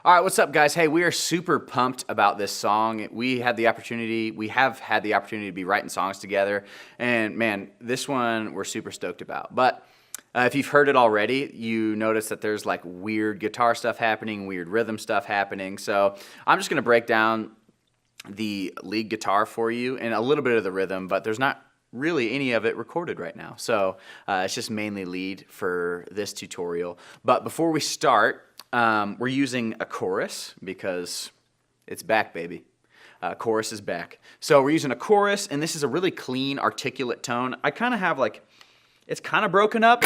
All right, what's up, guys? Hey, we are super pumped about this song. We have had the opportunity to be writing songs together, and man, this one we're super stoked about. But if you've heard it already, you notice that there's like weird guitar stuff happening, weird rhythm stuff happening. So I'm just going to break down the lead guitar for you and a little bit of the rhythm, but there's not really any of it recorded right now. So it's just mainly lead for this tutorial. But before we start, we're using a chorus because it's back, baby. Chorus is back. So we're using a chorus, and this is a really clean, articulate tone. I kind of have like, it's kind of broken up,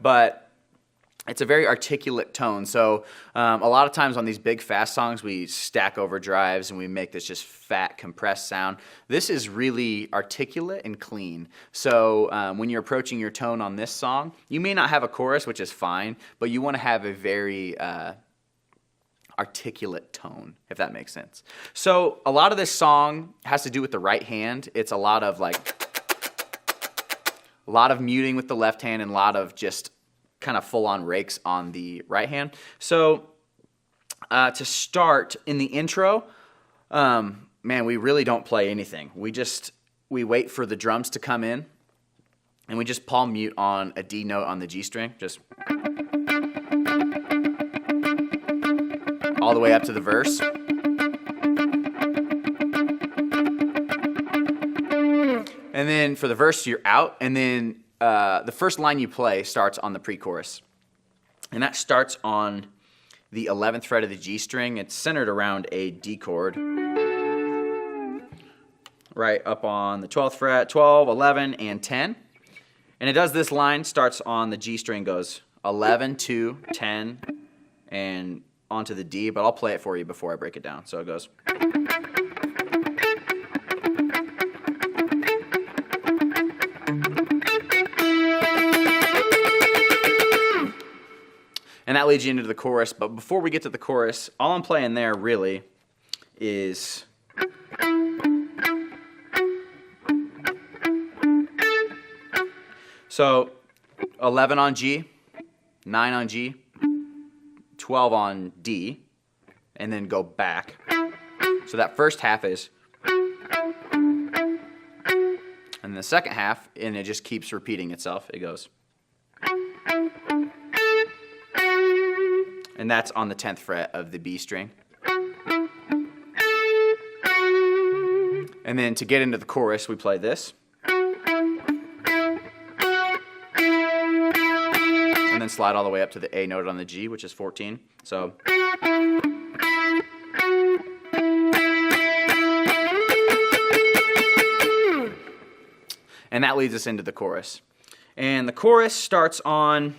but it's a very articulate tone. So a lot of times on these big, fast songs, we stack overdrives and we make this just fat, compressed sound. This is really articulate and clean. So when you're approaching your tone on this song, you may not have a chorus, which is fine, but you want to have a very articulate tone, if that makes sense. So a lot of this song has to do with the right hand. It's a lot of muting with the left hand and a lot of just kind of full-on rakes on the right hand. So to start in the intro, man, we really don't play anything. We wait for the drums to come in, and we just palm mute on a D note on the G string, just all the way up to the verse. And then for the verse, you're out, and then the first line you play starts on the pre-chorus. And that starts on the 11th fret of the G string. It's centered around a D chord. Right up on the 12th fret, 12, 11, and 10. And it does this line, starts on the G string, goes 11, 2, 10, and onto the D. But I'll play it for you before I break it down. So it goes. And that leads you into the chorus. But before we get to the chorus, all I'm playing there really is so 11 on G, 9 on G, 12 on D, and then go back. So that first half is, and the second half, and it just keeps repeating itself. It goes. And that's on the 10th fret of the B string. And then to get into the chorus, we play this. And then slide all the way up to the A note on the G, which is 14. So. And that leads us into the chorus. And the chorus starts on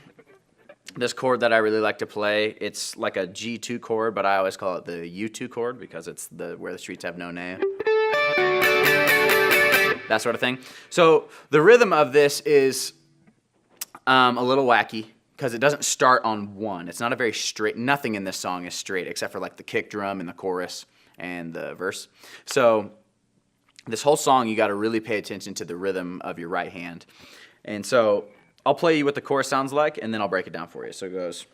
this chord that I really like to play. It's like a G2 chord, but I always call it the U2 chord because it's where the streets have no name. That sort of thing. So the rhythm of this is a little wacky because it doesn't start on one. It's not a very straight, nothing in this song is straight except for like the kick drum and the chorus and the verse. So this whole song, you got to really pay attention to the rhythm of your right hand. And so I'll play you what the chorus sounds like, and then I'll break it down for you. So it goes.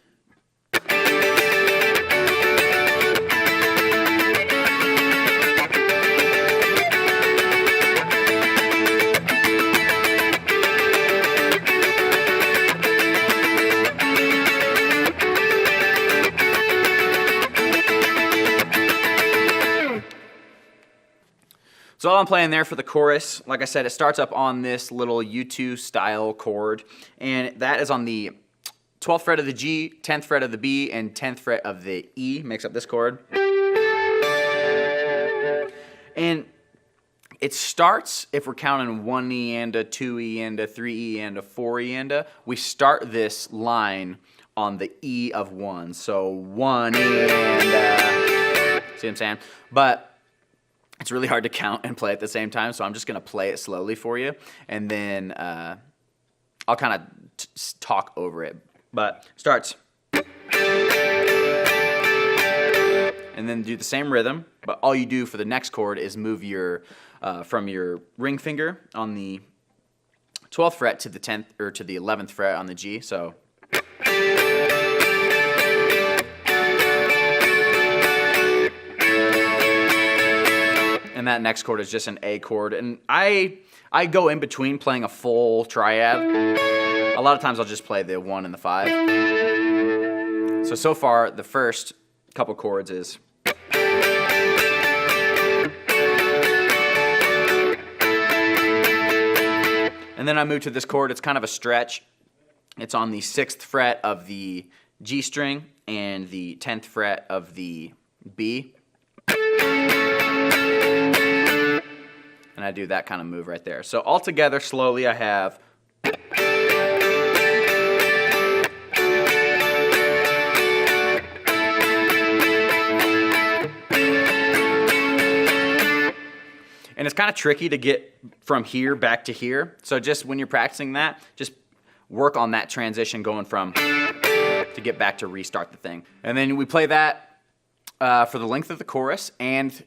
So all I'm playing there for the chorus, like I said, it starts up on this little U2 style chord, and that is on the 12th fret of the G, 10th fret of the B, and 10th fret of the E, makes up this chord. And it starts, if we're counting 1 E and a 2 E and a 3 E and a 4 E and a, we start this line on the E of 1. So 1 E and a, see what I'm saying? But it's really hard to count and play at the same time, so I'm just going to play it slowly for you, and then I'll kind of talk over it. But starts. And then do the same rhythm, but all you do for the next chord is move your from your ring finger on the 12th fret to the 10th or to the 11th fret on the G. So And that next chord is just an A chord. And I go in between playing a full triad. A lot of times I'll just play the 1 and the 5. So far, the first couple chords is... And then I move to this chord. It's kind of a stretch. It's on the 6th fret of the G string and the 10th fret of the B. And I do that kind of move right there. So all together, slowly, I have... And it's kind of tricky to get from here back to here. So just when you're practicing that, just work on that transition going from to get back to restart the thing. And then we play that for the length of the chorus, and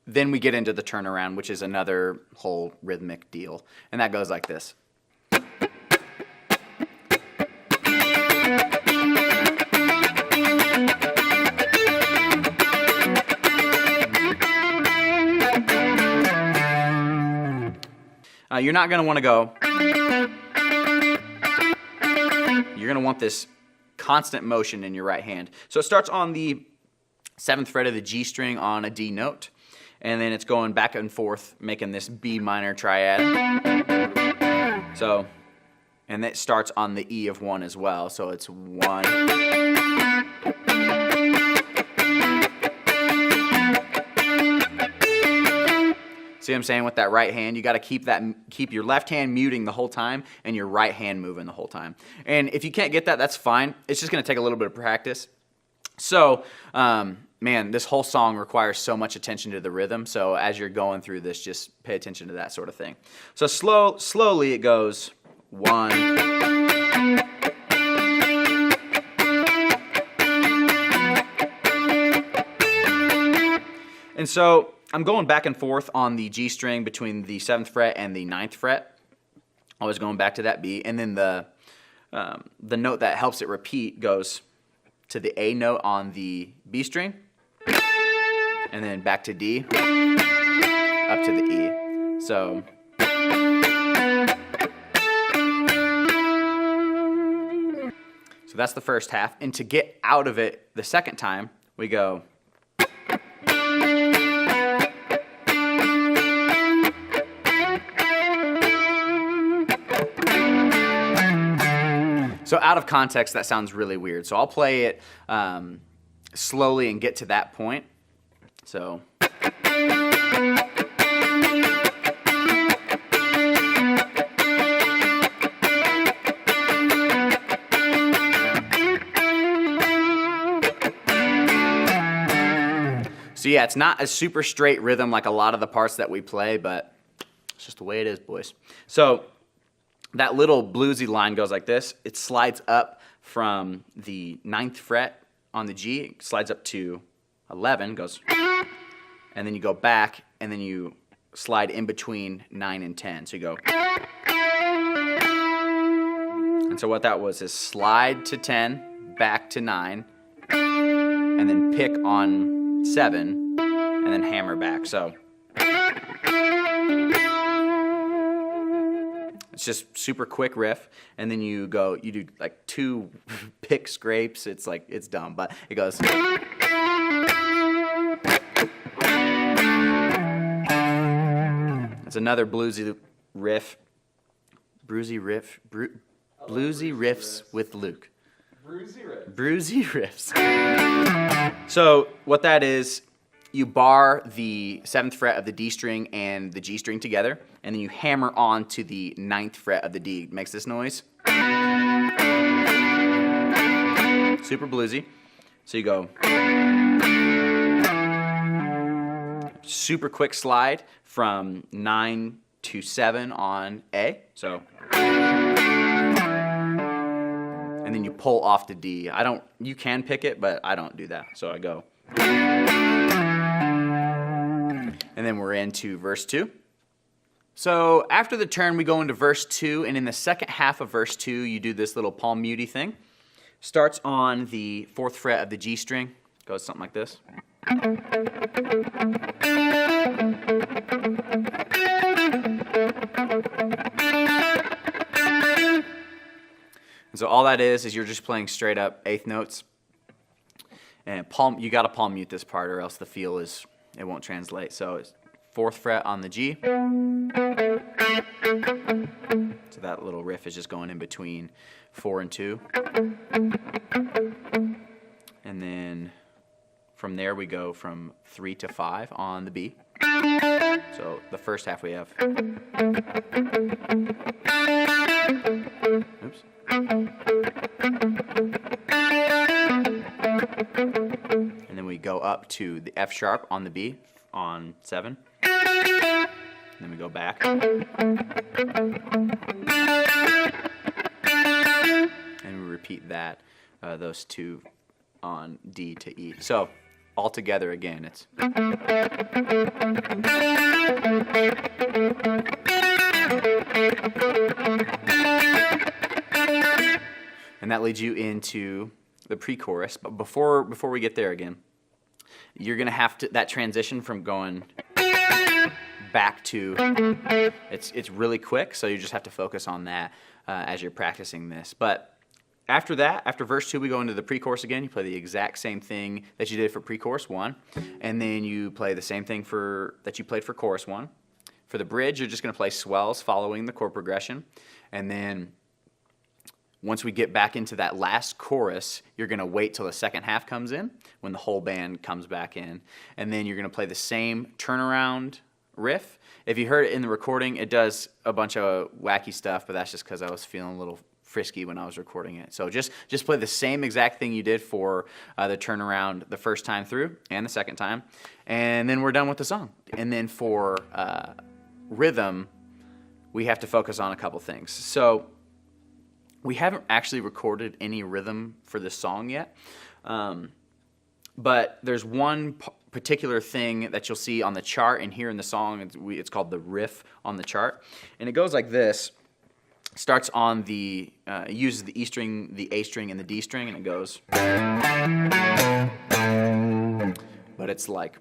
then we get into the turnaround, which is another whole rhythmic deal. And that goes like this. You're not going to want to go. You're going to want this constant motion in your right hand. So it starts on the 7th fret of the G string on a D note, and then it's going back and forth, making this B minor triad. So, and it starts on the E of 1 as well. So it's 1. See what I'm saying with that right hand? You got to keep your left hand muting the whole time and your right hand moving the whole time. And if you can't get that, that's fine. It's just going to take a little bit of practice. So, man, this whole song requires so much attention to the rhythm. So as you're going through this, just pay attention to that sort of thing. So slowly it goes 1. And so I'm going back and forth on the G string between the 7th fret and the 9th fret. Always going back to that B. And then the note that helps it repeat goes to the A note on the B string, and then back to D, up to the E. So that's the first half. And to get out of it the second time, we go... So out of context, that sounds really weird. So I'll play it slowly and get to that point. So. So yeah, it's not a super straight rhythm like a lot of the parts that we play, but it's just the way it is, boys. So that little bluesy line goes like this. It slides up from the 9th fret on the G. It slides up to 11, goes, and then you go back, and then you slide in between 9 and 10. So you go. And so what that was is slide to 10, back to 9, and then pick on 7, and then hammer back. So it's just super quick riff, and then you do like 2 pick scrapes. It's like, it's dumb, but it goes. It's another bluesy riff. Bluesy riffs with Luke. Bruisey riffs. So what that is, you bar the 7th fret of the D string and the G string together, and then you hammer on to the 9th fret of the D. It makes this noise. Super bluesy. So you go. Super quick slide from 9 to 7 on A. So. And then you pull off to D. You can pick it, but I don't do that. So I go. And then we're into verse 2. So after the turn, we go into verse 2, and in the second half of verse 2, you do this little palm muty thing. Starts on the 4th fret of the G string. Goes something like this. And so all that is you're just playing straight up eighth notes. And you got to palm mute this part, or else the feel it won't translate. So it's 4th fret on the G. So that little riff is just going in between 4 and 2. And then from there we go from 3 to 5 on the B. So the first half we have. Oops. And then we go up to the F sharp on the B on 7. And then we go back. And we repeat that, those two on D to E. So all together again, it's. And that leads you into the pre-chorus. But before we get there again, you're going to have to, that transition from going back to, it's really quick, so you just have to focus on that as you're practicing this. But after that, after verse 2, we go into the pre-chorus again. You play the exact same thing that you did for pre-chorus 1, and then you play the same thing that you played for chorus 1. For the bridge, you're just going to play swells following the chord progression, and then once we get back into that last chorus, you're going to wait till the second half comes in, when the whole band comes back in, and then you're going to play the same turnaround riff. If you heard it in the recording, it does a bunch of wacky stuff, but that's just because I was feeling a little frisky when I was recording it. So just play the same exact thing you did for the turnaround the first time through and the second time, and then we're done with the song. And then for rhythm, we have to focus on a couple things. So we haven't actually recorded any rhythm for this song yet, but there's one particular thing that you'll see on the chart and here in the song. It's called the riff on the chart, and it goes like this. It starts on it uses the E string, the A string, and the D string, and it goes, but it's like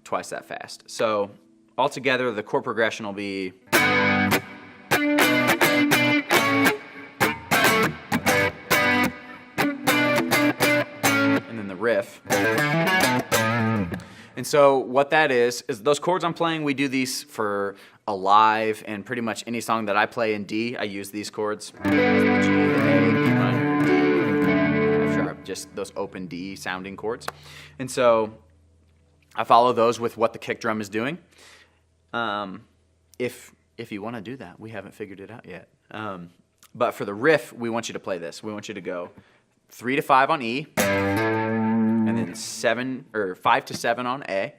twice that fast. So altogether, the chord progression will be. Riff. And so what that is those chords I'm playing, we do these for Alive and pretty much any song that I play in D, I use these chords. G, A, E minor, D, F sharp, just those open D sounding chords. And so I follow those with what the kick drum is doing. If you want to do that, we haven't figured it out yet. But for the riff, we want you to play this. We want you to go 3 to 5 on E, and then 5 to 7 on A,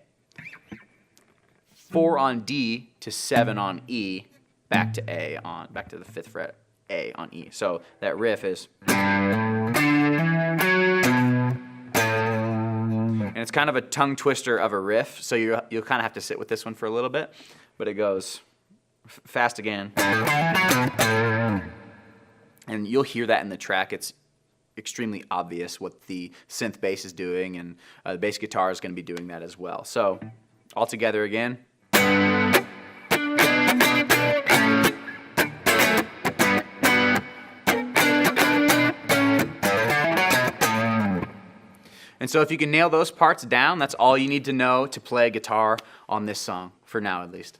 4 on D to 7 on E, back to the 5th fret A on E. So that riff is, and it's kind of a tongue twister of a riff. So you'll kind of have to sit with this one for a little bit, but it goes fast again, and you'll hear that in the track. It's extremely obvious what the synth bass is doing, and the bass guitar is going to be doing that as well. So all together again. And so if you can nail those parts down, that's all you need to know to play guitar on this song, for now at least.